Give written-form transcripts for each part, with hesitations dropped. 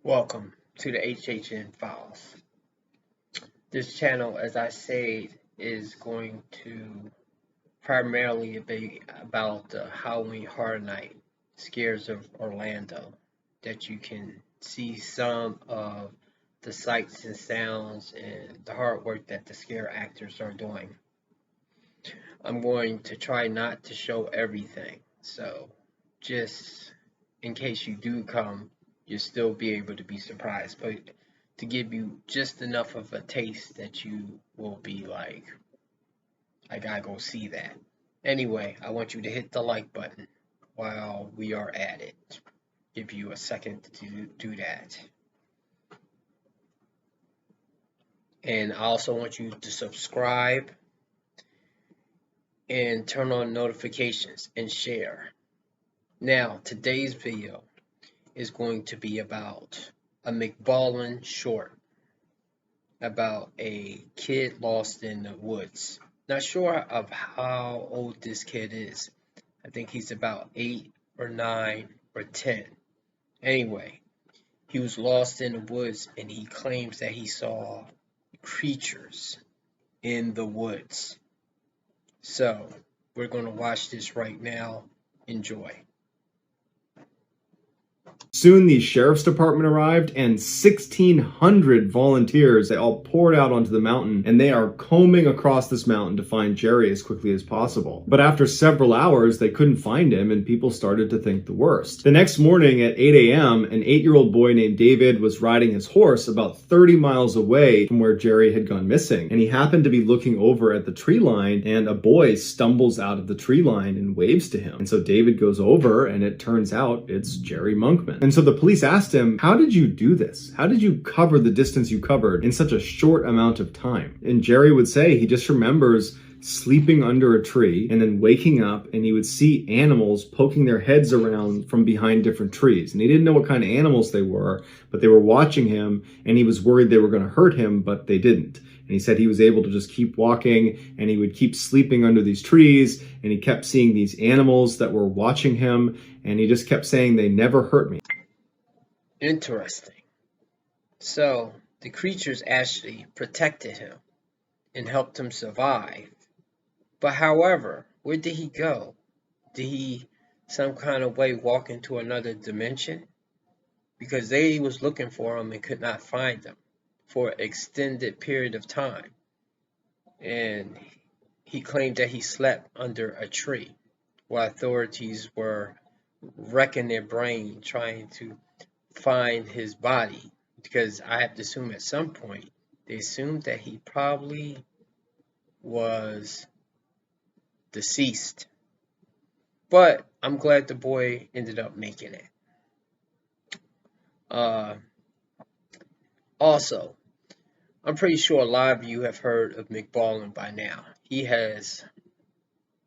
Welcome to the HHN Files. This channel, as I said, is going to primarily be about the Halloween Horror Night Scares of Orlando, that you can see some of the sights and sounds and the hard work that the scare actors are doing. I'm going to try not to show everything, so just in case you do come, you'll still be able to be surprised, but to give you just enough of a taste that you will be like, I gotta go see that. Anyway, I want you to hit the like button while we are at it. Give you a second to do that. And I also want you to subscribe and turn on notifications and share. Now, today's video is going to be about a Mrballen short about a kid lost in the woods. Not sure of how old this kid is. I think he's about 8 or 9 or 10. Anyway, he was lost in the woods and he claims that he saw creatures in the woods. So, we're going to watch this right now. Enjoy. Soon the sheriff's department arrived and 1,600 volunteers, they all poured out onto the mountain, and they are combing across this mountain to find Jerry as quickly as possible. But after several hours, they couldn't find him and people started to think the worst. The next morning at 8 a.m., an 8-year-old boy named David was riding his horse about 30 miles away from where Jerry had gone missing. And he happened to be looking over at the tree line, and a boy stumbles out of the tree line and waves to him. And so David goes over, and it turns out it's Jerry Monkman. And so the police asked him, how did you do this? How did you cover the distance you covered in such a short amount of time? And Jerry would say he just remembers sleeping under a tree and then waking up, and he would see animals poking their heads around from behind different trees. And he didn't know what kind of animals they were, but they were watching him, and he was worried they were going to hurt him, but they didn't. And he said he was able to just keep walking, and he would keep sleeping under these trees, and he kept seeing these animals that were watching him, and he just kept saying, they never hurt me. Interesting. So, the creatures actually protected him and helped him survive. But however, where did he go? Did he some kind of way walk into another dimension? Because they was looking for him and could not find him for an extended period of time. And he claimed that he slept under a tree while authorities were wrecking their brain trying to find his body, because I have to assume at some point they assumed that he probably was deceased. But I'm glad the boy ended up making it. Also, I'm pretty sure a lot of you have heard of Mrballen by now. He has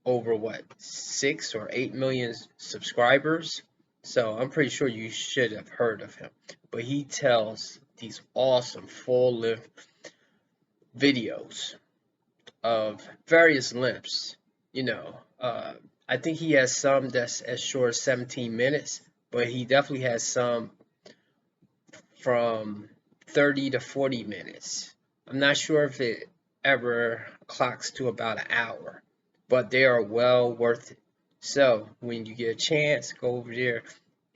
over 6 or 8 million subscribers. So I'm pretty sure you should have heard of him. But he tells these awesome full-length videos of various lengths. I think he has some that's as short as 17 minutes, but he definitely has some from 30 to 40 minutes. I'm not sure if it ever clocks to about an hour, but they are well worth it. So when you get a chance, go over there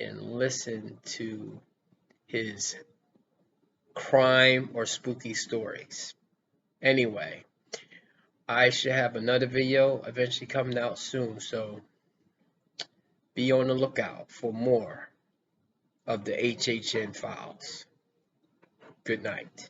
and listen to his crime or spooky stories. Anyway, I should have another video eventually coming out soon, so be on the lookout for more of the HHN Files. Good night.